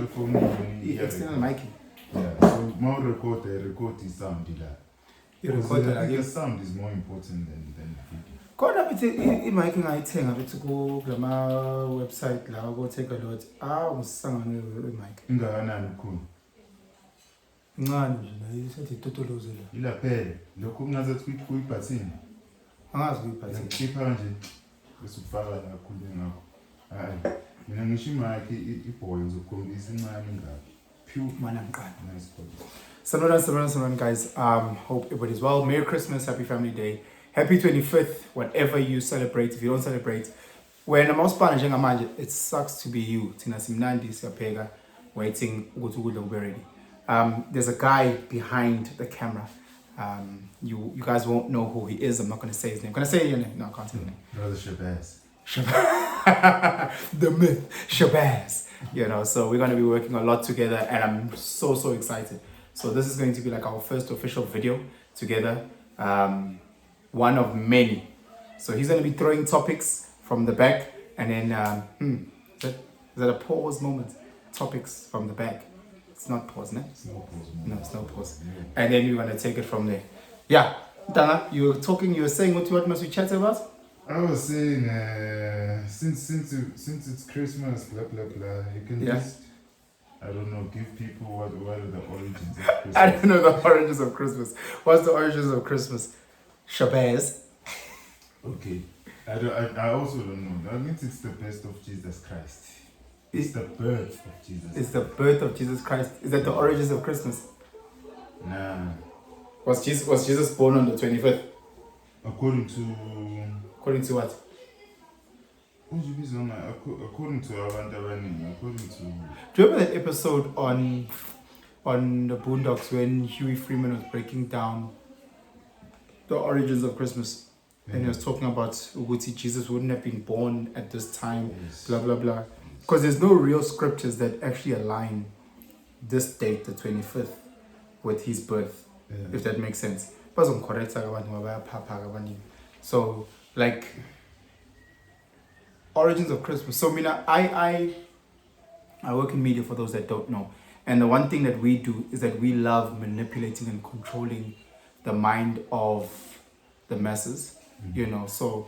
for me. External mic. Yeah. So more record is sound the sound is more important than video. Kodwa bithi i-mic engayithenga bithi kulama website la go take a lot. Usangane i-mic. Ingakanani ukukhulu? Incane nje la isethi itotoloze la. Ilaphele. Lokho kungazathi kuyibhathini. Angazi kuyibhathini. Khipha nje bese ufaka la khulu ngakho. Hayi. Mina ngisho i-mic ibhoyo ngizokhombisa incane ngapi. Pure Mana mqala. Nice code. Saludan, guys. Hope everybody's well. Merry Christmas, Happy Family Day, Happy 25th, whatever you celebrate. If you don't celebrate, when I'm Spanish, it sucks to be you. Tina Simnandi Siapega, waiting to be ready. There's a guy behind the camera. You guys won't know who he is. I'm not going to say his name. Can I say your name? No, I can't say your name. Brother Shabaz. The myth, Shabaz. You know, so we're going to be working a lot together, and I'm so excited. So this is going to be like our first official video together, one of many. So he's going to be throwing topics from the back, and then is that a pause moment? Topics from the back. It's not pause, no? It's no pause. No, it's no pause. Yeah. And then we're going to take it from there. Yeah, Dana, you were saying what must we chat about? I was saying, since it's Christmas, blah blah blah, you can just, I don't know, give people what are the origins of Christmas. I don't know the origins of Christmas. What's the origins of Christmas? Shabaz. Okay, I also don't know. That means it's the birth of Jesus Christ. It's the birth of Jesus. It's the birth of Jesus Christ. Is that the origins of Christmas? Nah. Was Jesus born on the 25th? According to what? According to according to. Do you remember that episode on the Boondocks when Huey Freeman was breaking down the origins of Christmas? Yeah. And he was talking about Uguti, Jesus wouldn't have been born at this time, yes. Blah blah blah. Because there's no real scriptures that actually align this date, the 25th, with his birth, if that makes sense. So, like, origins of Christmas. So, I work in media, for those that don't know. And the one thing that we do is that we love manipulating and controlling the mind of the masses, you know. So,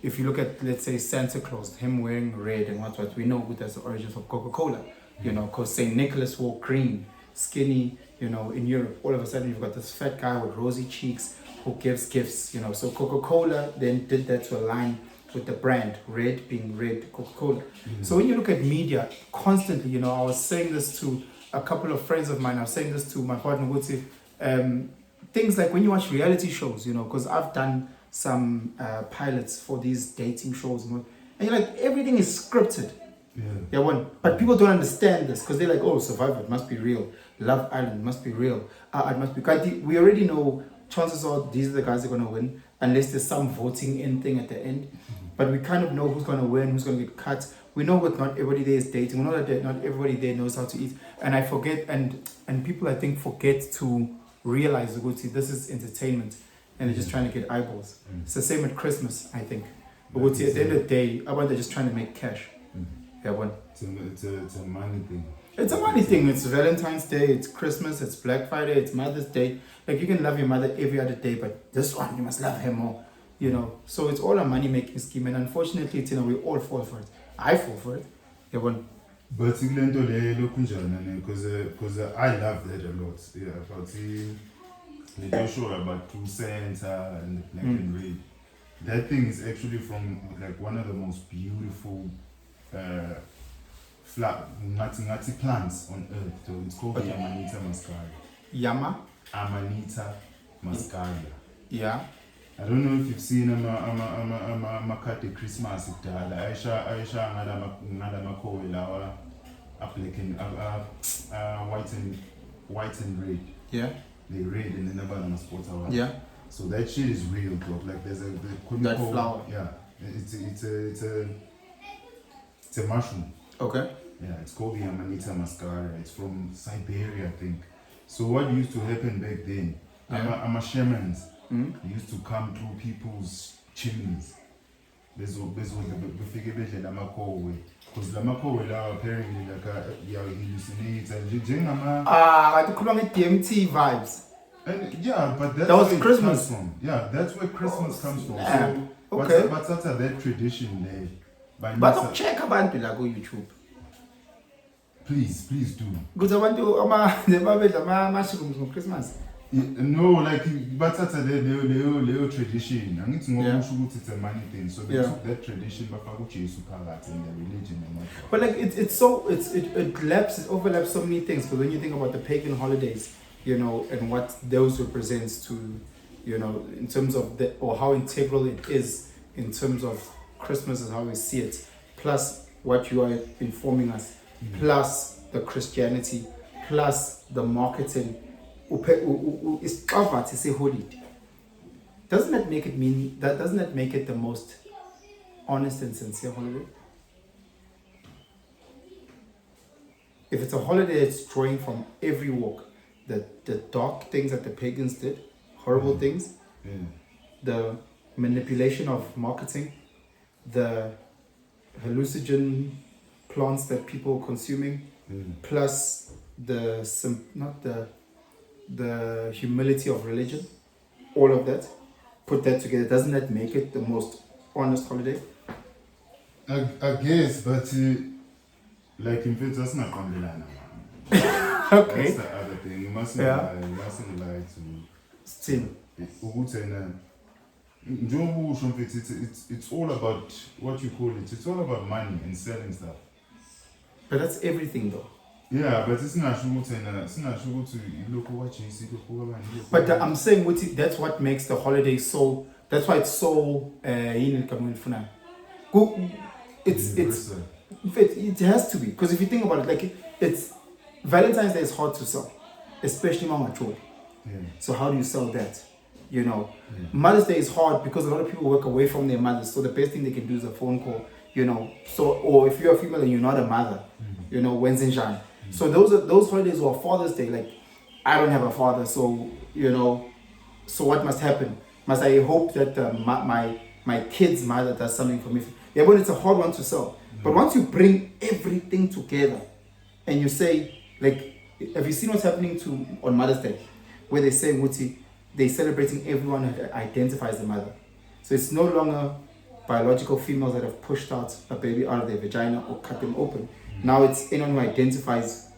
if you look at, let's say, Santa Claus, him wearing red and what, we know that's the origins of Coca-Cola, you know, because St. Nicholas wore green, skinny, you know, in Europe. All of a sudden, you've got this fat guy with rosy cheeks who gives gifts, you know. So Coca-Cola then did that to align with the brand, red being red, Coca-Cola. Mm-hmm. So when you look at media, constantly, you know, I was saying this to a couple of friends of mine, I was saying this to my partner, Wutsi, things like when you watch reality shows, you know, because I've done some pilots for these dating shows, and you're like, everything is scripted. Yeah. But people don't understand this because they're like, oh, Survivor, it must be real. Love Island must be real. It must be. We already know chances are these are the guys that are going to win, unless there's some voting in thing at the end. Mm-hmm. But we kind of know who's going to win, who's going to get cut. We know what not everybody there is dating. We know that not everybody there knows how to eat. And I forget, and people I think forget to realize this is entertainment, and they're just trying to get eyeballs. Mm-hmm. It's the same at Christmas, I think. But at the end of the day, they're just trying to make cash. Mm-hmm. Yeah, it's a money thing. It's a money thing. It's Valentine's Day, it's Christmas, it's Black Friday, it's Mother's Day. Like, you can love your mother every other day, but this one, you must love her more, you know. So it's all a money-making scheme, and unfortunately, you know, we all fall for it. I fall for it. Yeah, but because I love that a lot. Yeah, about the show about True Santa and the black and red. That thing is actually from like one of the most beautiful ngati plants on earth. So it's called Yama Amanita muscaria. Yama Amanita muscaria. Yeah. I don't know if you've seen makade Christmas kudala. Aisha ngada makhowe lawa white and red. Yeah. They red and then never on sport award. Yeah. So that shit is real, bro. Like there's that flower. Yeah. It's a mushroom. Okay. Yeah, it's called the Amanita muscaria. It's from Siberia, I think. So what used to happen back then, shamans used to come through people's chimneys befike bedle lamakhowe because lamakhowe lawa apparently like hallucinate njengama kanti ukhuluma nge-DMT vibes. and yeah, but that's That was where it Christmas. comes from. Yeah, that's where Christmas comes from. Yeah. So Okay. but that's that tradition there. By But Masa- check abantu la ku-YouTube. please do. Because abantu babedla ama-mushrooms ngo-Christmas. No, like bathatha leyo tradition. Angithi ngoba Yeah. usho ukuthi it's a money thing. So they Yeah. took that tradition bafaka uJesu phakathi in their religion and all. But like it overlaps so many things. Because when you think about the pagan holidays, you know, and what those represents to, you know, in terms of or how integral it is in terms of Christmas is how we see it, plus what you are informing us, plus the Christianity, plus the marketing. It's covered to say holiday. Doesn't that make it the most honest and sincere holiday? If it's a holiday that's drawing from every walk, the dark things that the pagans did, horrible things, the manipulation of marketing, the hallucinogen plants that people are consuming, plus the humility of religion, all of that, put that together, doesn't that make it the most honest holiday? I guess, but like in fact, that's not Condelana. Okay. That's the other thing. You mustn't lie to. Still. It's all about what you call it. It's all about money and selling stuff. But that's everything though. Yeah, but it's not sure to look what you see. But I'm saying that's what makes the holiday so. That's why it's so. It's in fact it has to be, because if you think about it, like it's Valentine's Day is hard to sell, especially among children. Yeah. So how do you sell that? You know, Mother's Day is hard because a lot of people work away from their mothers. So the best thing they can do is a phone call. You know, so or if you're a female and you're not a mother, you know, Wednesday Jan. So those holidays were Father's Day. Like, I don't have a father, so you know, so what must happen? Must I hope that my kid's mother does something for me? Yeah, but it's a hard one to sell. But once you bring everything together, and you say, like, have you seen what's happening on Mother's Day, where they say Wuti, they're celebrating everyone that identifies the mother. So it's no longer biological females that have pushed out a baby out of their vagina or cut them open. Now it's anyone who identifies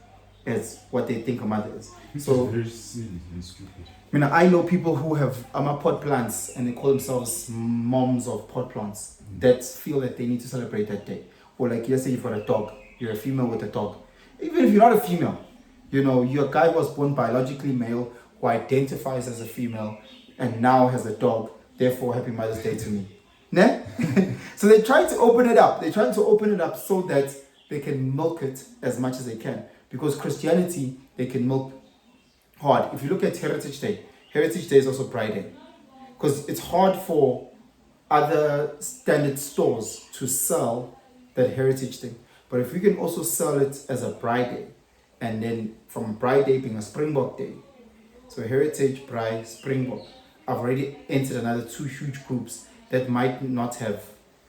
as what they think a mother is. So very silly and stupid. I know people who have pot plants and they call themselves moms of pot plants that feel that they need to celebrate that day. Or like, let's say you've got a dog, you're a female with a dog. Even if you're not a female, you know, you're a guy who was born biologically male, who identifies as a female and now has a dog, therefore happy Mother's Day to me. Nah? So they try to open it up. They try to open it up so that they can milk it as much as they can. Because Christianity, they can milk hard. If you look at Heritage Day is also Pride Day. Because it's hard for other standard stores to sell that heritage thing. But if we can also sell it as a Pride Day, and then from Pride Day being a Springbok Day, so Heritage, Pride, Springbok, I've already entered another two huge groups that might not have,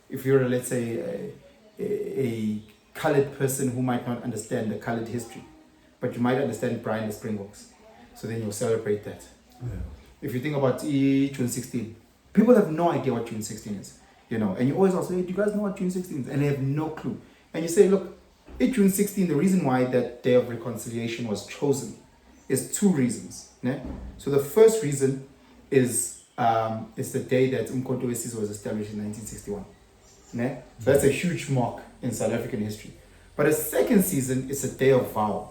if you're, let's say, a colored person who might not understand the colored history, but you might understand Pride and the Springboks. So then you'll celebrate that. Yeah. If you think about June 16, people have no idea what June 16 is, you know, and you always ask, hey, do you guys know what June 16 is? And they have no clue. And you say, look, June 16, the reason why that Day of Reconciliation was chosen is two reasons. Ne? So the first reason is the day that Umkhonto weSizwe was established in 1961. Ne? So that's a huge mark in South African history. But the second season is a Day of Vow.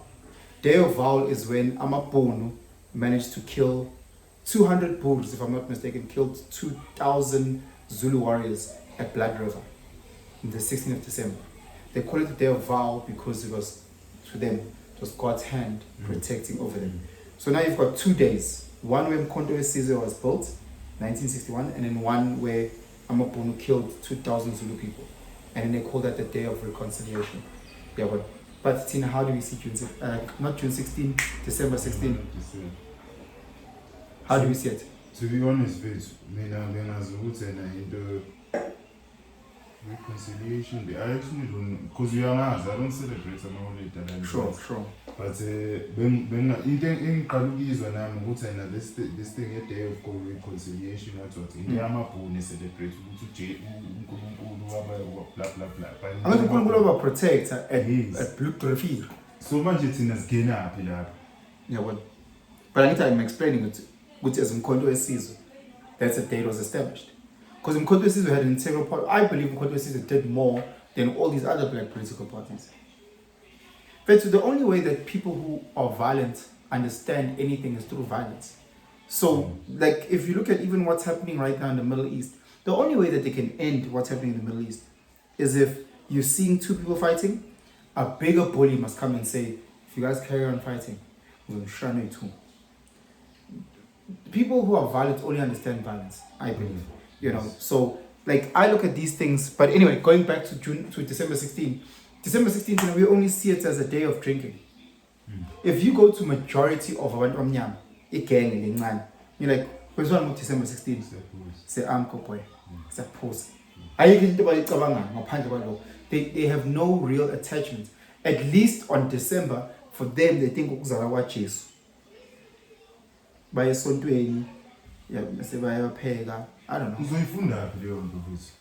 Day of Vow is when Amaponu managed to kill 200 bulls, if I'm not mistaken, killed 2,000 Zulu warriors at Blood River on the 16th of December. They call it the Day of Vow because it was, to them, it was God's hand protecting over them. So now you've got 2 days. One where Umkhonto weSizwe was built, 1961, and then one where Amaponu killed 2,000 Zulu people. And then they call that the Day of Reconciliation. Yeah, but Tina, how do we see not June 16, December 16? How do we see it? To be honest with you, mina ngenazi ukuthi into Reconciliation Day. I actually don't, because we are Mars, I don't celebrate some holiday that I Sure. But when in Kalugizwa nami ukuthi na this thing a day of reconciliation what in Yama Amanita celebrate ukuthi uNkulunkulu waba blah blah blah. I mean uNkulunkulu waba protect at blue traffic. So manje thina sigena phi lapha. Yeah, well. But I need to explaining it which is Mkhonto Wesizwe. That's the date was established. Because Mkhonto Wesizwe had an integral part. I believe Mkhonto Wesizwe did more than all these other black political parties. But the only way that people who are violent understand anything is through violence. So, like, if you look at even what's happening right now in the Middle East, the only way that they can end what's happening in the Middle East is if you're seeing two people fighting, a bigger bully must come and say, if you guys carry on fighting, we'll shun you too. People who are violent only understand violence, I believe. You know, so, like, I look at these things, but anyway, going back to December 16, December 16th, we only see it as a day of drinking. If you go to majority of abantu omnyama, gang, you're like, where's one more December 16th? Say, boy. It's a pose. They have no real attachment. At least on December, for them, they think ukuzala kwa Jesu. By esontweni, yeah, sebayapheka. I don't know. Uzoyifunda phi leyo nto futhi?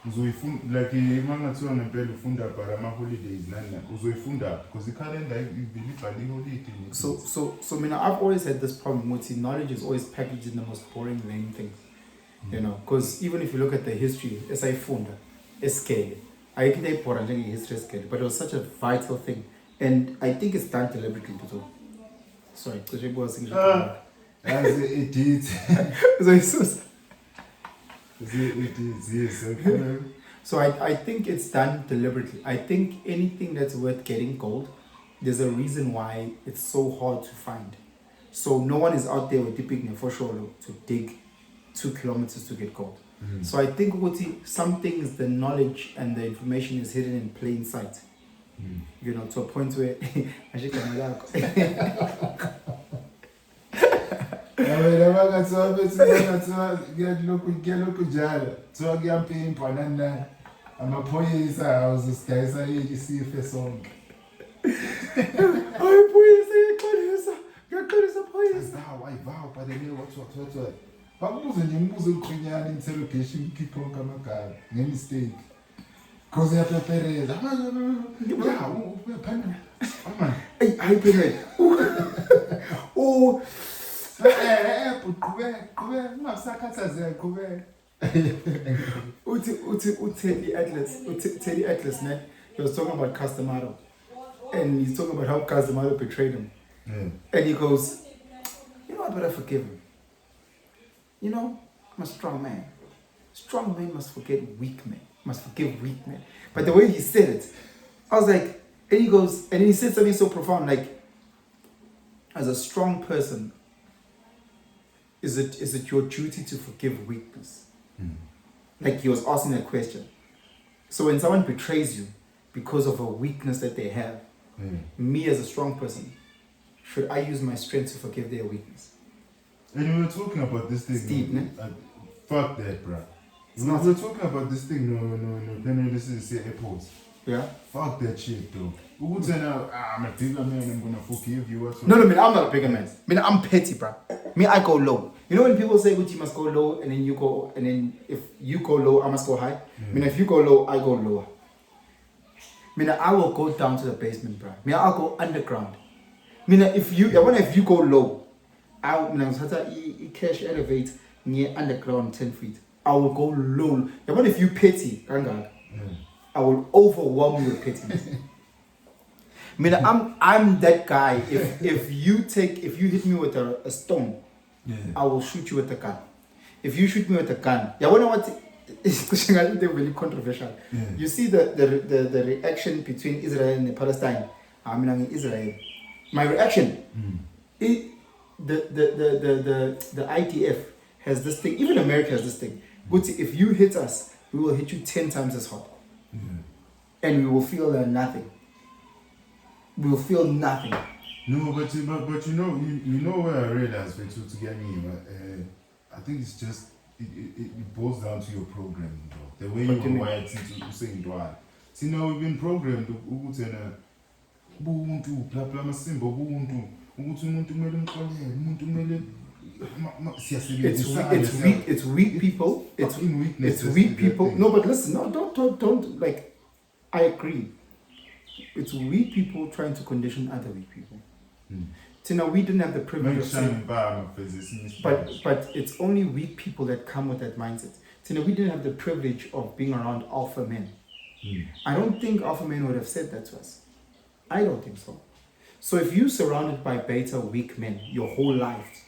Uzoyifunda like mangathiwa ngempela ufunda para ama holidays nani uzoyifunda because the calendar ibhali holiday. So mina I've always had this problem with knowledge is always packaged in the most boring lame things. You know, because even if you look at the history, esayifunda escale. I think they put in history scale, but it was such a vital thing. And I think it's done deliberately too. Sorry, because you was English. As it did. Yes. Okay. So I think it's done deliberately. I think anything that's worth getting gold, there's a reason why it's so hard to find. So no one is out there with dipping for sure to dig 2 kilometers to get gold. So I think some things, the knowledge and the information is hidden in plain sight. You know, to a point where Bakubuze nje umbuzo uqhinyana interrogation kikhonka amagama ngemistake because yapepereza ya uphana ama I pay oh qhubeka ungasakhathaze qhubeka Teddy Atlas ne he was talking about Castamaro and he's talking about how Castamaro betrayed him and he goes, you know, I better forgive him. You know, I'm a strong man. Strong men must forgive weak men. But the way he said it, I was like, and he goes, and he said something so profound, like, as a strong person, is it your duty to forgive weakness? Like he was asking that question. So when someone betrays you because of a weakness that they have, me as a strong person, should I use my strength to forgive their weakness? And we were talking about this thing. Steve, no? Fuck that, bro. We were talking about this thing. No. Then this is say apples. Yeah. Fuck that shit, though. We would say now, I'm a bigger man. I'm gonna forgive you. No, I'm not a bigger man. I'm petty, bro. I go low. You know when people say, "Gucci must go low," and then you go, and then if you go low, I must go high. If you go low, I go lower. I will go down to the basement, bro. I'll go underground. If you go low. I cash elevate near underground 10 feet. I will go low. What if you petty? I will overwhelm you with pettiness. I'm that guy. If you hit me with a stone, I will shoot you with a gun. If you shoot me with a gun, it's really controversial. You see the reaction between Israel and Palestine. I'm Israel. My reaction. The IDF has this thing, even America has this thing. But if you hit us, we will hit you 10 times as hard. And we will feel nothing. We will feel nothing. No, but you know where I realized to get me, I think it's just it boils down to your programming, bro. The way you were wired into saying Dwan. See, now we've been programmed to Ubuntu, blah blah, Simba, Ubuntu, It's weak people. It's weak people. No, but listen, no, don't like. I agree. It's weak people trying to condition other weak people. Tina, we didn't have the privilege of saying, but it's only weak people that come with that mindset. Tina, we didn't have the privilege of being around alpha men. I don't think alpha men would have said that to us. I don't think so. So if you're surrounded by beta weak men your whole life,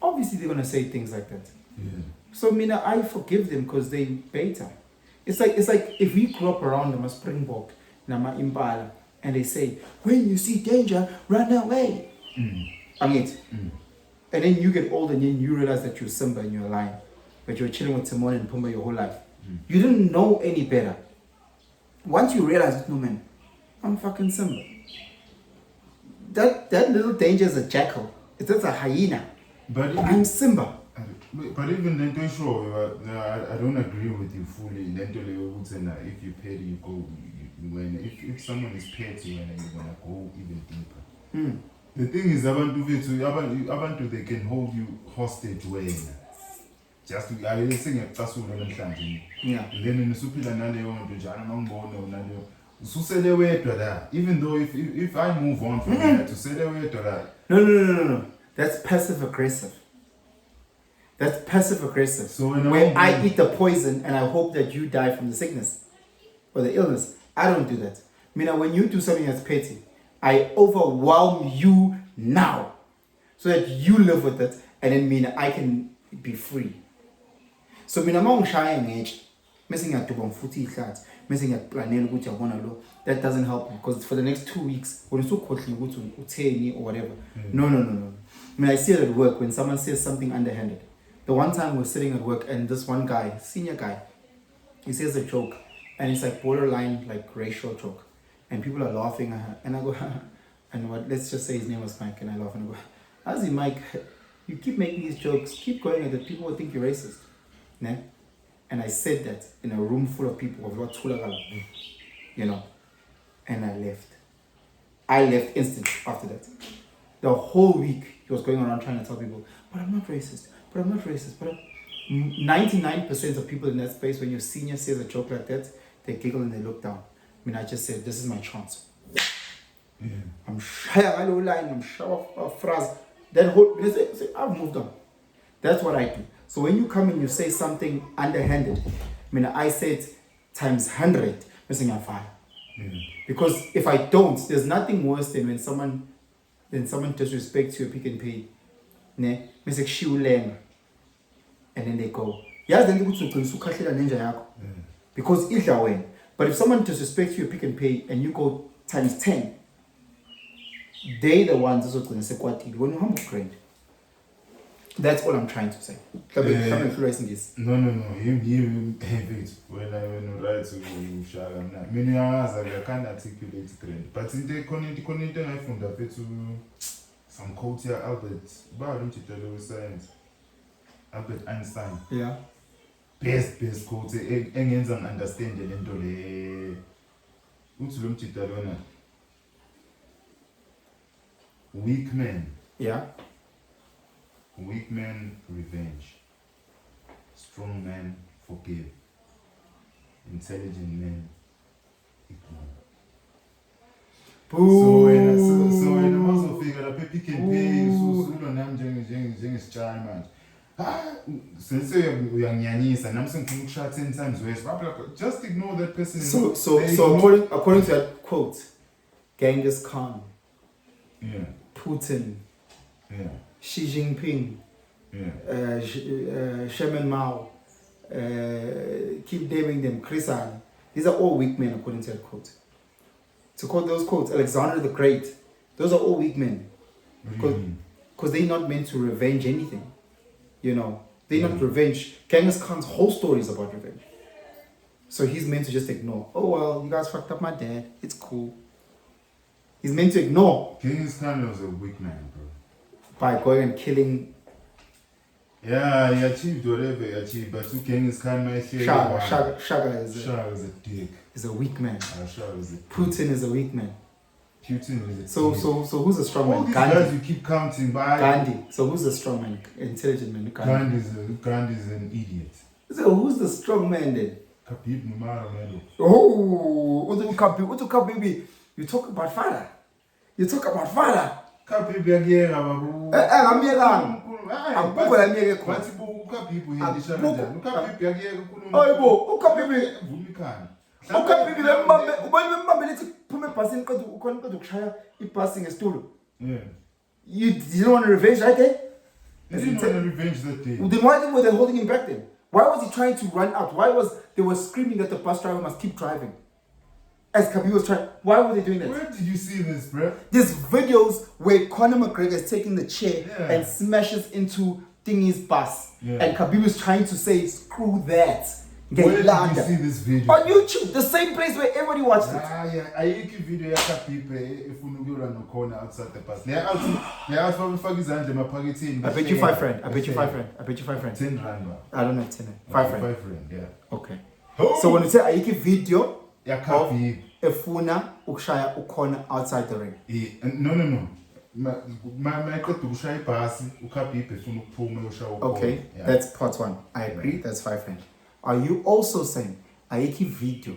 obviously they're gonna say things like that. So Mina, I forgive them because they beta. It's like if we grew up around them a Springbok, Nama Impala, and they say, when you see danger, run away. And then you get old and then you realize that you're Simba and you're lying. But you're chilling with Timon and Pumbaa your whole life. You didn't know any better. Once you realize, no man, I'm fucking Simba. That little danger is a jackal. It's just a hyena. But I'm Simba. But even then, sure, I don't agree with you fully. If you petty, you go. If someone is petty, you're gonna go even deeper. The thing is, abantu they can hold you hostage when just I saying a tasul and yeah. Then in the supila nale to Janam Bono Nale. So say the way to that. Even though if I move on from that to say the way to that. No. That's passive aggressive. That's passive aggressive. So when I eat the poison and I hope that you die from the sickness or the illness, I don't do that. Meaning when you do something that's petty, I overwhelm you now so that you live with it and then mean I can be free. So mean among shy age, missing at Tubon footy flats, missing at Planel which I want to look, that doesn't help me because for the next 2 weeks, when it's so quickly go to or whatever. No. I mean I see it at work when someone says something underhanded. The one time we're sitting at work and this one guy, senior guy, he says a joke and it's like borderline like racial joke. And people are laughing and I go, and what? Let's just say his name was Mike and I laugh and I go, how's it Mike? You keep making these jokes, keep going at it, people will think you're racist. Né? And I said that in a room full of people, you know, and I left. I left instantly after that. The whole week he was going around trying to tell people, but I'm not racist. But 99% of people in that space, when your senior says a joke like that, they giggle and they look down. I mean, I just said, this is my chance. I'm shy I'm sure of phrase. That whole, I've moved on. That's what I do. So when you come and you say something underhanded, I mean, I say it times 100, missing a fire. Because if I don't, there's nothing worse than when someone disrespects your Pick and Pay. Ne, mese kushiulenga and then they go yazi lento ukuthi ugcina usukhahlela nenja yakho because idla wena. But if someone disrespects you Pick and Pay and you go times 10, they the ones azogcina sekwatile when uhamba ugrand. That's all I'm trying to say. No, him when I write to Shara many hours I can't articulate grand, but in the connect I found up to some quote here, Albert Einstein. Yeah. Best quote. Engens and understanding into the weak men. Yeah. Weak men revenge. Strong men forgive. Intelligent men ignore. So when I also figure out Pick and Pay, so man. Since we are nyanis and I'm saying shot 10 times worse, just ignore that person. So according to that quote, Genghis Khan, Putin, Xi Jinping, Chairman Mao, keep naming them, Krisan. These are all weak men according to that quote. To quote those quotes, Alexander the Great, those are all weak men. Because they're not meant to revenge anything. You know, they're not revenge. Genghis Khan's whole story is about revenge. So he's meant to just ignore. Oh, well, you guys fucked up my dad. It's cool. He's meant to ignore. Genghis Khan was a weak man, bro. By going and killing Yeah, he achieved whatever he achieved, but Genghis Khan might say Shaka is a dick. Is a weak man. Shaka is a dick. Putin is a weak man. Putin is a so who's a strong man? All these guys you keep counting by. Gandhi. So who's the strong man? Intelligent man? Gandhi is an idiot. So who's the strong man then? Khabib Nurmagomedov. Oh, Khabib. You talk about father. Khabib yagiyeka babu. Ngamiyekanga. Akubukho la miyeke khona. Bathi uKhabib uyendisha kanjani? uKhabib yagiyeka ukhuluma. Hayibo, uKhabib vumikhana. uKhabib bembambe, ubani bembambe lethi phuma ebhasini qeda ukhona qeda ukushaya ibhasi ngesitulo. Yeah. You didn't want revenge right there? They didn't want to revenge that day. Then why were they holding him back then? Why was he trying to run out? Why was they were screaming that the bus driver must keep driving? As Khabib was trying, why were they doing that? Where did you see this, bro? There's videos where Conor McGregor is taking the chair and smashes into Thingy's bus. Yeah. And Khabib is trying to say, screw that. Where did you see this video? On YouTube, the same place where everybody watched it. Yeah. I video ya Khabib if unukura no corner outside the bus. They are from Fagizande Mapagiti. I bet you 5 friend. I bet you 5 friend. 10 rand. I don't have 10. 5 friend. 5 friend, yeah. Okay. So when you say Aiki video, ya Khabib efuna ukushaya ukhona outside the ring. No. My cut to ushaya pasi uKhabib efuna ukuphuma ushaya ukhona. Okay, that's part 1. I agree. That's 5 friend. Are you also saying Aiki video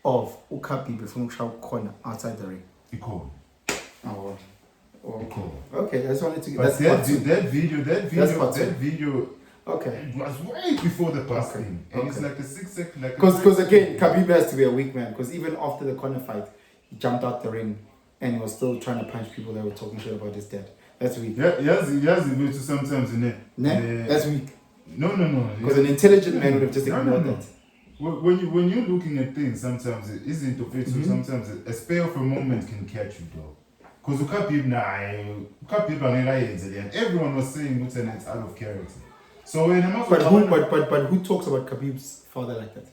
of uKhabib efuna ukushaya ukhona outside the ring? Iko. Oh. Okay, I just wanted to. But that video. Okay. It was way before the past thing. And it's like a 6 second. Because again, Khabib has to be a weak man. Because even after the corner fight, he jumped out the ring and he was still trying to punch people that were talking shit about his dad. That's weak. Yeah, yes, to sometimes in it. That's weak. No. Because an intelligent man would have just ignored that. When you're looking at things, sometimes it isn't of it. So sometimes a spare of a moment can catch you, though. Because Khabib and everyone was saying it's out of character. So when but who talks about Khabib's father like that?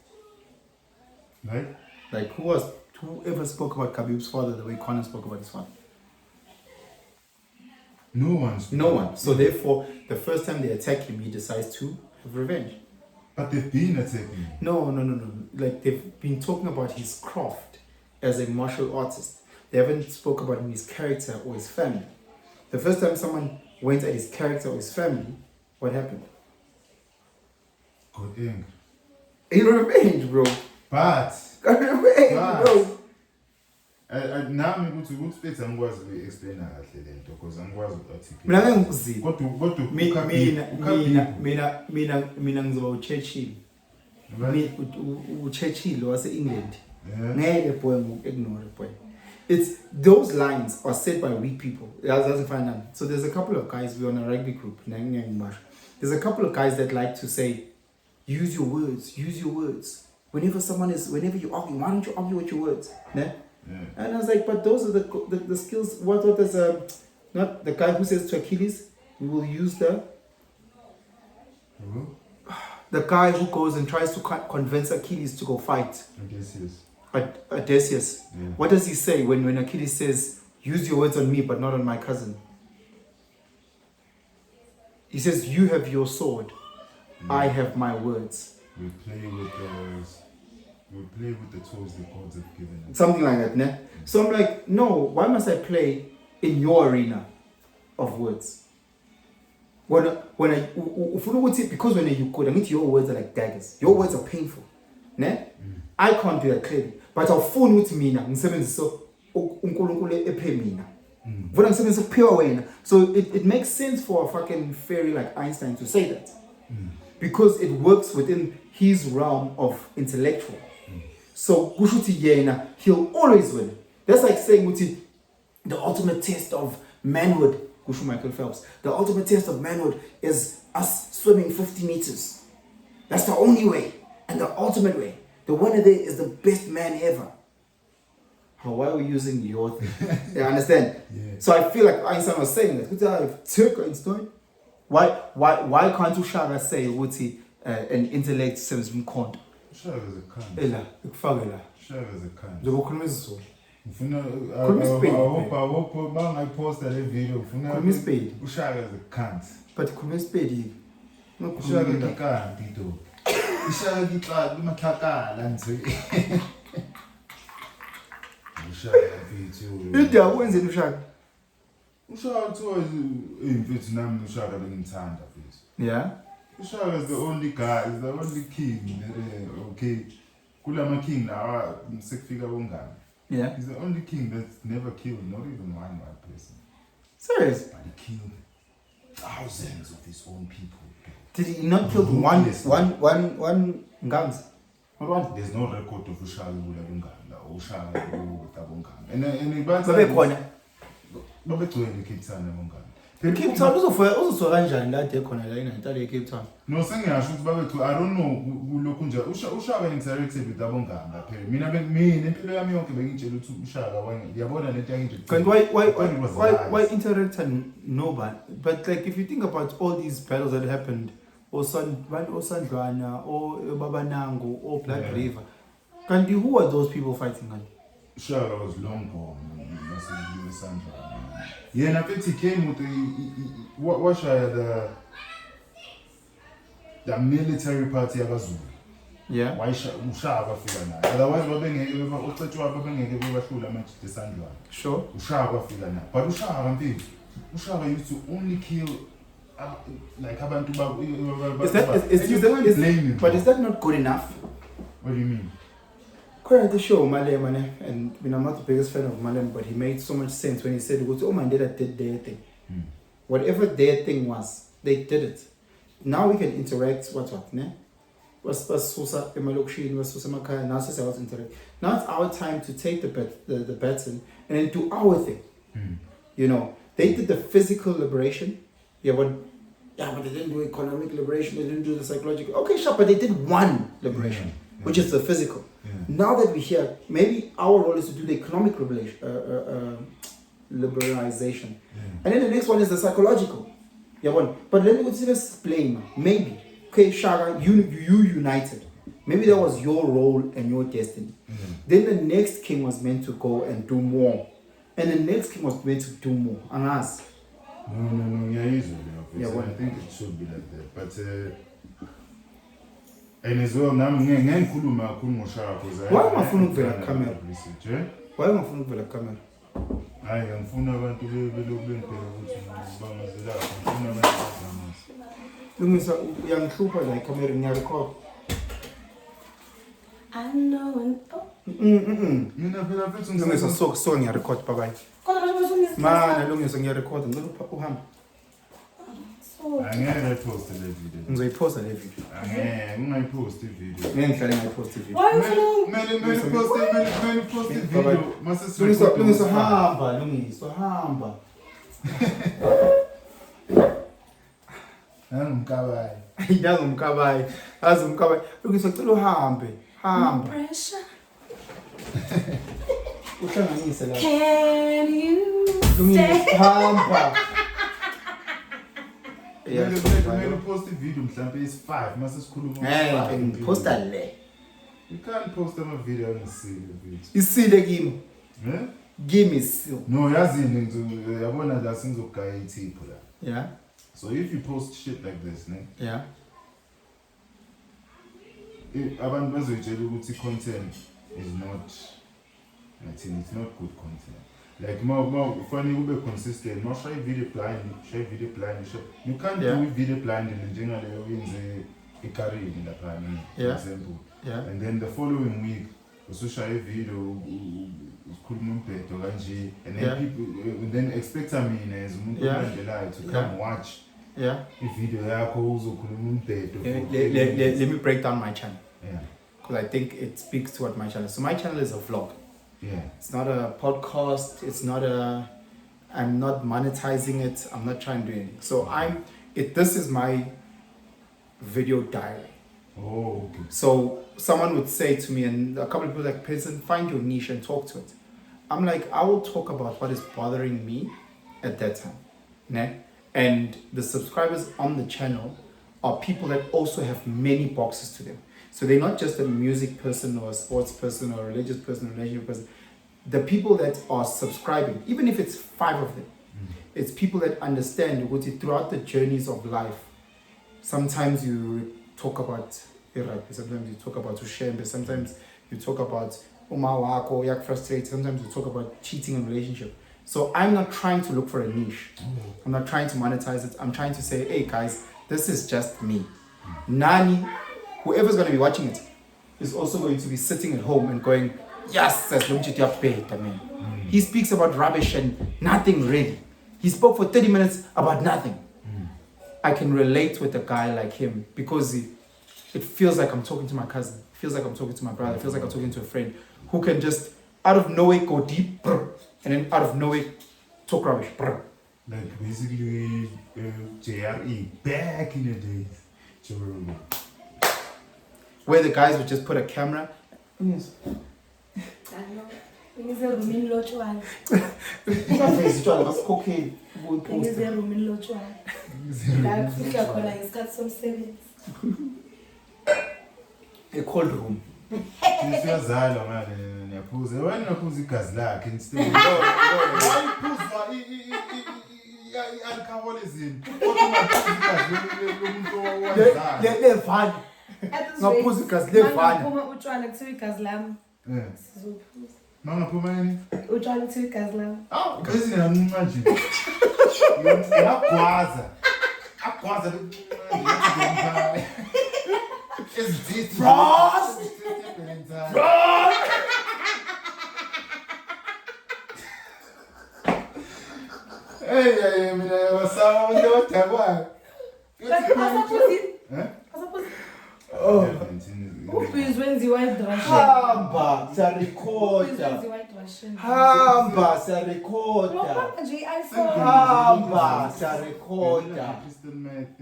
Right? Like whoever spoke about Khabib's father the way Conor spoke about his father? No one. So therefore, the first time they attack him, he decides to have revenge. But they've been attacking him. No. Like they've been talking about his craft as a martial artist. They haven't spoke about his character or his family. The first time someone went at his character or his family, what happened? Got angry. In revenge, bro. But Got revenge, bro. Now I'm able to explain that because I'm going mina ngizoba uChurchill. uChurchill wase-England. Ngeke boy ignore boy. It's those lines are said by weak people. So there's a couple of guys, we're on a rugby group. There's a couple of guys that like to say, use your words. Whenever you argue, why don't you argue with your words? Yeah? And I was like, but those are the skills. What is not the guy who says to Achilles, we will use the guy who goes and tries to convince Achilles to go fight. Odysseus. Yeah. What does he say when Achilles says, use your words on me but not on my cousin? He says, you have your sword, I have my words. We play with the tools the gods have given us. Something like that, ne? So I'm like, no, why must I play in your arena of words? Because when you code, I mean your words are like daggers. Your words are painful. Ne? I can't do that clearly. But I'll phone with me now. So it makes sense for a fucking fairy like Einstein to say that. Because it works within his realm of intellectual. So he'll always win. That's like saying the ultimate test of manhood, Michael Phelps, the ultimate test of manhood is us swimming 50 meters. That's the only way and the ultimate way. The winner there is the best man ever. Why are we using your thing? You understand? Yeah. So I feel like Einstein was saying that. Take Einstein. Why can't you Shara say an intellect says Shara is a cunt. Ela, ikufakela. Shara is a cunt. Ngizokhuluma isiZulu. I hope I post that video. Shara is a cunt. But khuluma isipedi. Ushaka kikanti to. Ushaka kimathakala nje. Ushaka mfethu. Ida wenzeni ushaka? Ushaka kuthiwa mfethu nami ushaka bengimthanda mfethu. Yeah. Ushaka is the only guy, is the only king. Okay. Kulama king now sekufika bongani. Yeah. He's the only king that's never killed not even one white person. Serious? But he killed thousands of his own people. Did he not kill one Ngams? What one? There's no record of Ushaka Bulabunganda or Ushaka Tabunganda. And babegcwele Cape Town ebongani. Cape Town uzofika kanjani la de khona la inantali Cape Town? No, sengisho ukuthi babegcwele, I don't know kulokhu nje Ushaka interactive with abonganga phela. Mina impilo yami yonke bengitshela ukuthi Ushaka ngiyabona lento yanginje. Kanti why interact and nobody? But like if you think about all these battles that happened, or Sandwana, or Babanango, or Black River, Kanti who are those people fighting on? Ushaka was long gone. Yeah, and I think he came with the military party yakwaZulu. Yeah. Why Ushaka fika nayo? Otherwise babengeke ucetshwa babengeke bebahlula manje desandlwana. Sure. Ushaka fika nayo. But Ushaka mfethu, Ushaka used to only kill like abantu but is that not good enough? What do you mean? Quite the show, Malem, and I'm not the biggest fan of Malem, but he made so much sense when he said, "Oh, my dad did their thing. Whatever their thing was, they did it. Now we can interact. What, ne? Was Susa Emalokshi, was Susa Makai, now says I was interact. Now it's our time to take the baton and then do our thing. You know, they did the physical liberation. But they didn't do economic liberation. They didn't do the psychological. Okay, sure, but they did one liberation, which is the physical. Now that we're here, maybe our role is to do the economic liberalization. And then the next one is the psychological. But let me just explain. Maybe, okay, Shaka, you united. Maybe that was your role and your destiny. Then the next king was meant to go and do more. And the next king was meant to do more. And us. No, I think it should be like that. But and as well, now ngikhuluma kakhulu ngoShaka because why ungafuna ukuvela camera? Why ungafuna ukuvela camera? Hayi ngifuna abantu belokhu bengibheka ukuthi bangazelapha ngifuna abantu bazamasa. Lungisa uyangihlupha la camera ngiyarecord. I know. Mina phela mfethu Lungisa so ngiyarecord bye bye. Kodwa basho Mana Lungisa ngiyarecord ngicela uhamba. Angeke post le video. Ngizoyiposta le video. Angeke ungayipost video. Ngeke ngihlale ngayipost video. Why you Mele post video. Mase Lungisa hamba, Lungisa hamba. Ngumkabayi. Yazi umkabayi. Yazi umkabayi. Lungisa cela uhambe. Hamba. pressure? Uhlanganise la. Can you Lungisa hamba. Mele post video mhlambe is 5 mase sikhuluma. Posta le. You can't post a video and see the video. Isile kimi. Give me seal. No, yazini yabona la singizogaya ithipho la. Yeah. So if you post shit like this, ne? Yeah. Abantu bazoyitshela ukuthi content is not it's not good content. Like funny ube consistent. No share video blind. You can't do video blind njengaleyo yenze ikarini lapha for example. Yeah. And then the following week usushaya video ukhuluma umbhedo kanje and then people and then expect mina as umuntu olandelayo to come watch video yakho uzokhuluma umbhedo. Let me break down my channel. Yeah. Because I think it speaks to what my channel is. So my channel is a vlog. Yeah. It's not a podcast. It's not I'm not monetizing it. I'm not trying to do anything. So this is my video diary. Oh, okay. So someone would say to me, and a couple of people like, "Person, find your niche and talk to it." I'm like, I will talk about what is bothering me at that time. Ne? And the subscribers on the channel are people that also have many boxes to them. So they're not just a music person or a sports person or a religious person or a relationship person. The people that are subscribing, even if it's 5 of them, it's people that understand throughout the journeys of life, sometimes you talk about Iraq, sometimes you talk about Ushembe, sometimes you talk about Umawako, yak frustrated, sometimes you talk about cheating in relationship. So I'm not trying to look for a niche. I'm not trying to monetize it. I'm trying to say, hey guys, this is just me. Nani, whoever's going to be watching it, is also going to be sitting at home and going, yes, he speaks about rubbish and nothing really. He spoke for 30 minutes about nothing. I can relate with a guy like him because it feels like I'm talking to my cousin. It feels like I'm talking to my brother. It feels like I'm talking to a friend who can just out of nowhere go deep and then out of nowhere talk rubbish. Like basically JRE back in the days. Where the guys would just put a camera. Yes. I know. Is a room in Lochwan. That's cocaine. Is a room in Lochwan. Like, we can call it, it's got some savings. A cold room. Siyazalwa manje niyaphuza. Wena unaphuza igazi lakhe instead. Wayiphuza i-alcoholism. Kodwa unaphuza igazi lomuntu owenzayo. Levani. Ngaphuza igazi levani. Uma utshwala kuthiwa igazi lami. Sizophuza. Mangaphuma yini? Utshwala kuthiwa igazi lami. Awu, bese ngiyanquma nje. Ngiyagwaza. Agwaza lokhu. Frost! Hey, mina wasaba abantu abadakwayo. Oh. Ubhizi wenziwa i-Russian. Hamba, siyarekhoda. Hamba, siyarekhoda. Lokho nje i-iPhone. Hamba, siyarekhoda. Crystal meth.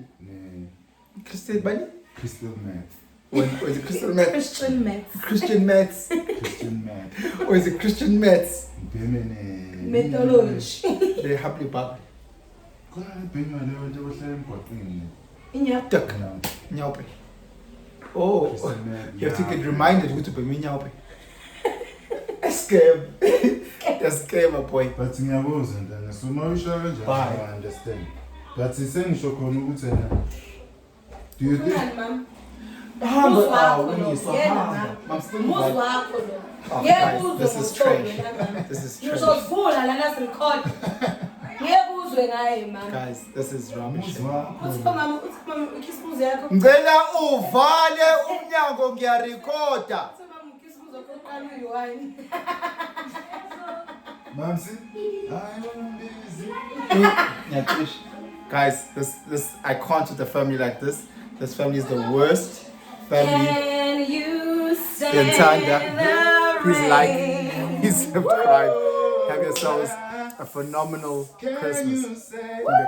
Crystal bani? Crystal meth. Or is it crystal meth? Christian meth. Christian meths. Christian meth. Or is it Christian meths? Methodology. They're happily bubbly. Khona ibhenya leyo ohlala emgwaqeni. Duck. Nyaupe. Oh, you have to get reminded who to be me nyaupe. A scam. A scam, boy. But ngiyabuzwa ndana so mawusho kanjani I understand. But sengisho khona ukuthi na do you think This is strange. This is strange. Guys, this is rubbish. Ngicela uvale umnyango ngiyarekhoda. Mamsi? I Guys, this I can't with a family like this. This family is the worst family. Can you say Please like, please subscribe. Have yourselves a phenomenal Christmas. Bye.